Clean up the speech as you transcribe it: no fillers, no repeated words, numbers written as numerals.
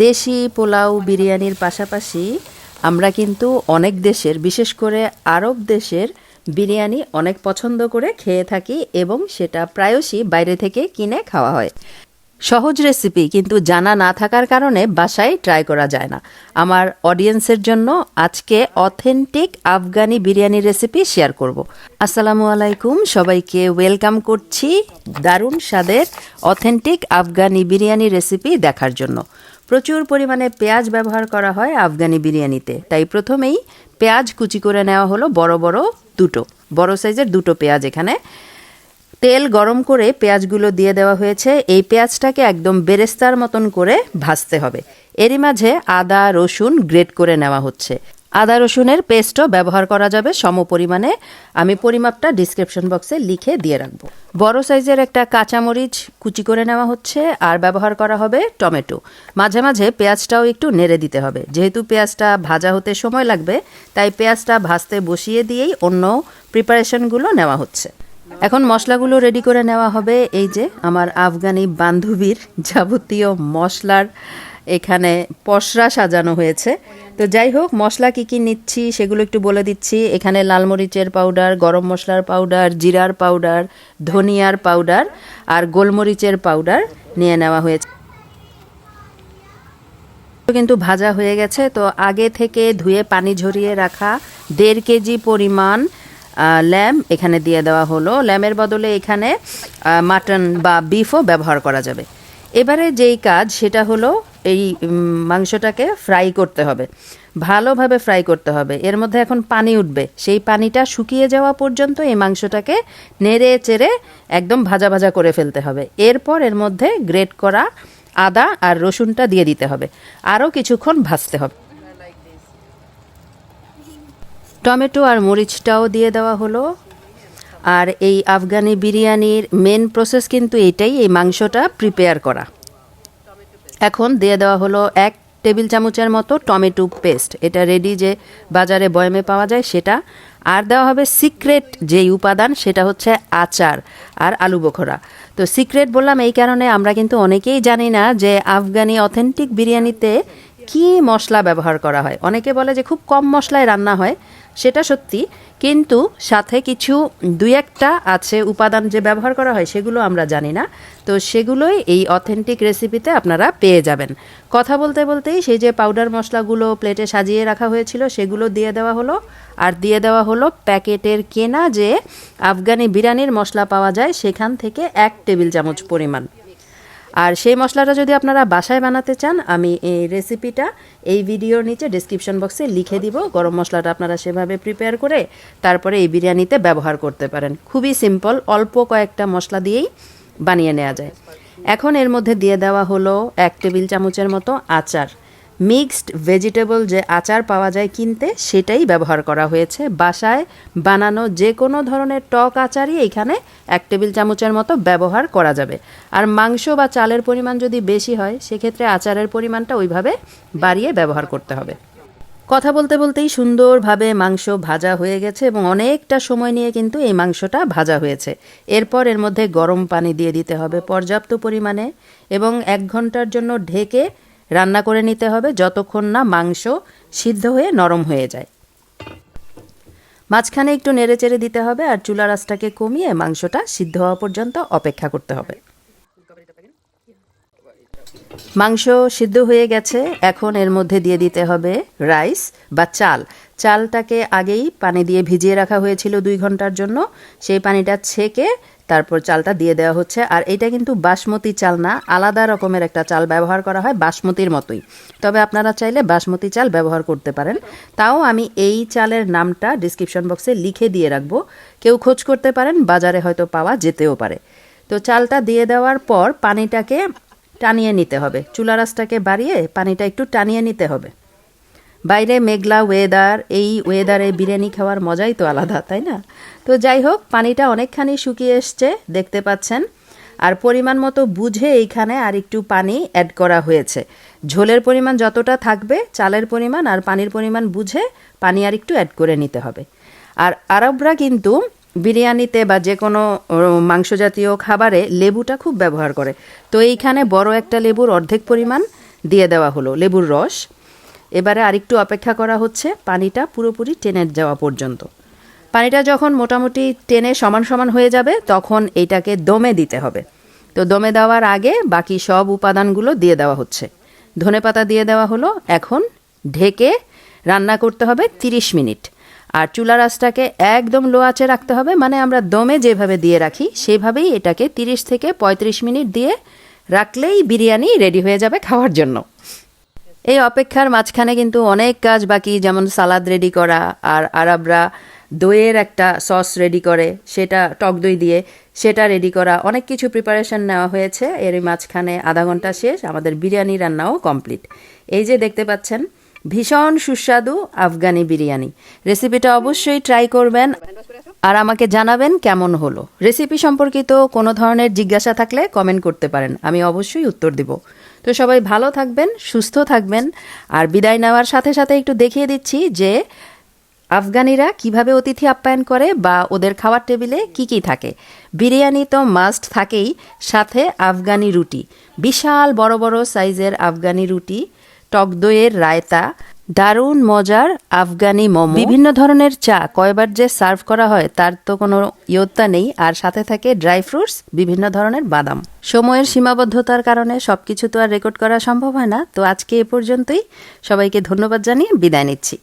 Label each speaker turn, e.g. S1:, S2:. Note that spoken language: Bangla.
S1: দেশি পোলাও বিরিয়ানির পাশাপাশি আমরা কিন্তু অনেক দেশের, বিশেষ করে আরব দেশের বিরিয়ানি অনেক পছন্দ করে খেয়ে থাকি এবং সেটা প্রায়শই বাইরে থেকে কিনে খাওয়া হয়। সহজ রেসিপি কিন্তু জানা না থাকার কারণে বাসায় ট্রাই করা যায় না। আমার অডিয়েন্সের জন্য আজকে authentic Afghani biryani recipe share করব। আসসালামু আলাইকুম, সবাইকে ওয়েলকাম করছি দারুণ স্বাদের অথেন্টিক আফগানি বিরিয়ানি রেসিপি দেখার জন্য। প্রচুর পরিমাণে পেঁয়াজ ব্যবহার করা হয় আফগানি বিরিয়ানিতে, তাই প্রথমেই পেঁয়াজ কুচি করে নেওয়া হলো বড় সাইজের দুটো পেঁয়াজ। এখানে তেল গরম করে পেঁয়াজগুলো দিয়ে দেওয়া হয়েছে। এই পেঁয়াজটাকে একদম বেরেস্তার মতন করে ভাজতে হবে। এরই মাঝে আদা রসুন গ্রেট করে নেওয়া হচ্ছে। আদা রসুনের পেস্টও ব্যবহার করা যাবে সম পরিমাণে। আমি পরিমাপটা ডিসক্রিপশন বক্সে লিখে দিয়ে রাখবো। বড় সাইজের একটা কাঁচামরিচ কুচি করে নেওয়া হচ্ছে আর ব্যবহার করা হবে টমেটো। মাঝে মাঝে পেঁয়াজটাও একটু নেড়ে দিতে হবে, যেহেতু পেঁয়াজটা ভাজা হতে সময় লাগবে, তাই পেঁয়াজটা ভাজতে বসিয়ে দিয়েই অন্য প্রিপারেশনগুলো নেওয়া হচ্ছে। এখন মশলাগুলো রেডি করে নেওয়া হবে। এই যে আমার আফগানি বান্ধবীর যাবতীয় মশলার এখানে পসরা সাজানো হয়েছে। তো যাই হোক, মশলা কী কী নিচ্ছি সেগুলো একটু বলে দিচ্ছি। এখানে লাল মরিচের পাউডার, গরম মশলার পাউডার, জিরার পাউডার, ধনিয়ার পাউডার আর গোলমরিচের পাউডার নিয়ে নেওয়া হয়েছে। কিন্তু ভাজা হয়ে গেছে। তো আগে থেকে ধুয়ে পানি ঝরিয়ে রাখা 1.5 কেজি পরিমাণ ল্যাম এখানে দিয়ে দেওয়া হলো। ল্যামের বদলে এখানে মাটন বা বিফও ব্যবহার করা যাবে। এবারে যেই কাজ সেটা হলো এই মাংসটাকে ফ্রাই করতে হবে, ভালোভাবে ফ্রাই করতে হবে। এর মধ্যে এখন পানি উঠবে, সেই পানিটা শুকিয়ে যাওয়া পর্যন্ত এই মাংসটাকে নেড়ে চেড়ে একদম ভাজা ভাজা করে ফেলতে হবে। এরপর এর মধ্যে গ্রেট করা আদা আর রসুনটা দিয়ে দিতে হবে, আরও কিছুক্ষণ ভাজতে হবে। টমেটো আর মরিচটাও দিয়ে দেওয়া হলো। আর এই আফগানি বিরিয়ানির মেন প্রসেস কিন্তু এটাই, এই মাংসটা প্রিপেয়ার করা। এখন দিয়ে দেওয়া হলো 1 টেবিল চামচের মতো টমেটো পেস্ট। এটা রেডি যে বাজারে বয়ামে পাওয়া যায় সেটা। আর দেওয়া হবে সিক্রেট যেই উপাদান, সেটা হচ্ছে আচার আর আলু বোখরা। তো সিক্রেট বললাম এই কারণে, আমরা কিন্তু অনেকেই জানি না যে আফগানি অথেন্টিক বিরিয়ানিতে কি মশলা ব্যবহার করা হয়। অনেকে বলে যে খুব কম মশলায় রান্না হয়, সেটা সত্যি, কিন্তু সাথে কিছু 2-1টা আছে উপাদান যে ব্যবহার করা হয়, সেগুলো আমরা জানি না। তো সেগুলোই এই অথেন্টিক রেসিপিতে আপনারা পেয়ে যাবেন। কথা বলতে বলতেই সেই যে পাউডার মশলাগুলো প্লেটে সাজিয়ে রাখা হয়েছিল সেগুলো দিয়ে দেওয়া হলো। আর দিয়ে দেওয়া হলো প্যাকেটের কেনা যে আফগানি বিরিয়ানির মশলা পাওয়া যায় সেখান থেকে 1 টেবিল চামচ পরিমাণ। আর সেই মশলাটা যদি আপনারা বাসায় বানাতে চান, আমি এই রেসিপিটা এই ভিডিওর নিচে ডেসক্রিপশন বক্সে লিখে দিব। গরম মশলাটা আপনারা সেভাবে প্রিপেয়ার করে তারপরে এই বিরিয়ানিতে ব্যবহার করতে পারেন। খুবই সিম্পল, অল্প কয়েকটা মশলা দিয়েই বানিয়ে নেওয়া যায়। এখন এর মধ্যে দিয়ে দেওয়া হলো 1 টেবিল চামচের মতো আচার। মিক্সড ভেজিটেবল যে আচার পাওয়া যায় কিনতে, সেটাই ব্যবহার করা হয়েছে। বাসায় বানানো যে কোনো ধরনের টক আচারই এখানে 1 টেবিল চামচের মতো ব্যবহার করা যাবে। আর মাংস বা চালের পরিমাণ যদি বেশি হয়, সেক্ষেত্রে আচারের পরিমাণটা ওইভাবে বাড়িয়ে ব্যবহার করতে হবে। কথা বলতে বলতেই সুন্দরভাবে মাংস ভাজা হয়ে গেছে এবং অনেকটা সময় নিয়ে কিন্তু এই মাংসটা ভাজা হয়েছে। এরপর এর মধ্যে গরম পানি দিয়ে দিতে হবে পর্যাপ্ত পরিমাণে এবং 1 ঘন্টার জন্য ঢেকে রান্না করে নিতে হবে, যতক্ষণ না মাংস সিদ্ধ হয়ে নরম হয়ে যায়। মাঝখানে একটু নেড়ে চেড়ে দিতে হবে আর চুলার আঁচটাকে কমিয়ে মাংসটা সিদ্ধ হওয়া পর্যন্ত অপেক্ষা করতে হবে। মাংস সিদ্ধ হয়ে গেছে। এখন এর মধ্যে দিয়ে দিতে হবে রাইস বা চাল। চালটাকে আগেই পানি দিয়ে ভিজিয়ে রাখা হয়েছিল 2 ঘন্টার জন্য। সেই পানিটা ছেঁকে তারপর চালটা দিয়ে দেওয়া হচ্ছে। আর এটা কিন্তু বাসমতি চাল না, আলাদা রকমের একটা চাল ব্যবহার করা হয়, বাসমতির মতোই। তবে আপনারা চাইলে বাসমতি চাল ব্যবহার করতে পারেন। তাও আমি এই চালের নামটা ডিসক্রিপশন বক্সে লিখে দিয়ে রাখবো, কেউ খোঁজ করতে পারেন, বাজারে হয়তো পাওয়া যেতেও পারে। তো চালটা দিয়ে দেওয়ার পর পানিটাকে টানিয়ে নিতে হবে, চুলার আঁচটাকে বাড়িয়ে পানিটা একটু টানিয়ে নিতে হবে। বাইরে মেঘলা ওয়েদার, এই ওয়েদারে বিরিয়ানি খাওয়ার মজাই তো আলাদা, তাই না? তো যাই হোক, পানিটা অনেকখানি শুকিয়ে এসছে দেখতে পাচ্ছেন। আর পরিমাণ মতো বুঝে এইখানে আর একটু পানি অ্যাড করা হয়েছে। ঝোলের পরিমাণ যতটা থাকবে, চালের পরিমাণ আর পানির পরিমাণ বুঝে পানি আর একটু অ্যাড করে নিতে হবে। আর আরবরা কিন্তু বিরিয়ানিতে বা যে কোনো মাংস জাতীয় খাবারে লেবুটা খুব ব্যবহার করে। তো এইখানে বড় একটা লেবুর অর্ধেক পরিমাণ দিয়ে দেওয়া হলো লেবুর রস। এবারে আরেকটু অপেক্ষা করা হচ্ছে পানিটা পুরোপুরি টেনে যাওয়া পর্যন্ত। পানিটা যখন মোটামুটি টেনে সমান সমান হয়ে যাবে তখন এইটাকে দমে দিতে হবে। তো দমে দেওয়ার আগে বাকি সব উপাদানগুলো দিয়ে দেওয়া হচ্ছে। ধনেপাতা দিয়ে দেওয়া হলো। এখন ঢেকে রান্না করতে হবে 30 মিনিট। আর চুলার আঁচটাকে একদম লো আঁচে রাখতে হবে, মানে আমরা দমে যেভাবে দিয়ে রাখি সেভাবেই এটাকে 30 থেকে 35 মিনিট দিয়ে রাখলেই বিরিয়ানি রেডি হয়ে যাবে খাওয়ার জন্য। এই অপেক্ষার মাঝখানে কিন্তু অনেক কাজ বাকি, যেমন সালাদ রেডি করা, আর আরবরা দইয়ের একটা সস রেডি করে, সেটা টক দই দিয়ে সেটা রেডি করা, অনেক কিছু প্রিপারেশন নেওয়া হয়েছে। এর মাঝখানে আধা ঘন্টা শেষ, আমাদের বিরিয়ানি রান্নাও কমপ্লিট। এই যে দেখতে পাচ্ছেন ভীষণ সুস্বাদু আফগানি বিরিয়ানি। রেসিপিটা অবশ্যই ট্রাই করবেন আর আমাকে জানাবেন কেমন হলো। রেসিপি সম্পর্কিত কোনো ধরনের জিজ্ঞাসা থাকলে কমেন্ট করতে পারেন, আমি অবশ্যই উত্তর দেব। তো সবাই ভালো থাকবেন, সুস্থ থাকবেন। আর বিদায় নেওয়ার সাথে সাথে একটু দেখিয়ে দিচ্ছি যে আফগানিরা কিভাবে অতিথি আপ্যায়ন করে বা ওদের খাওয়ার টেবিলে কি কি থাকে। বিরিয়ানি তো মাস্ট থাকেই, সাথে আফগানি রুটি, বিশাল বড় বড় সাইজের আফগানি রুটি, টক দইয়ের রায়তা, দারুণ মজার আফগানি মোমো, বিভিন্ন ধরনের চা, কয়বার যে সার্ভ করা হয় তার তো কোনো ইয়ত্তা নেই। আর সাথে থাকে ড্রাই ফ্রুটস, বিভিন্ন ধরনের বাদাম। সময়ের সীমাবদ্ধতার কারণে সবকিছু তো আর রেকর্ড করা সম্ভব হয় না। তো আজকে এ পর্যন্তই। সবাইকে ধন্যবাদ জানিয়ে বিদায় নিচ্ছি।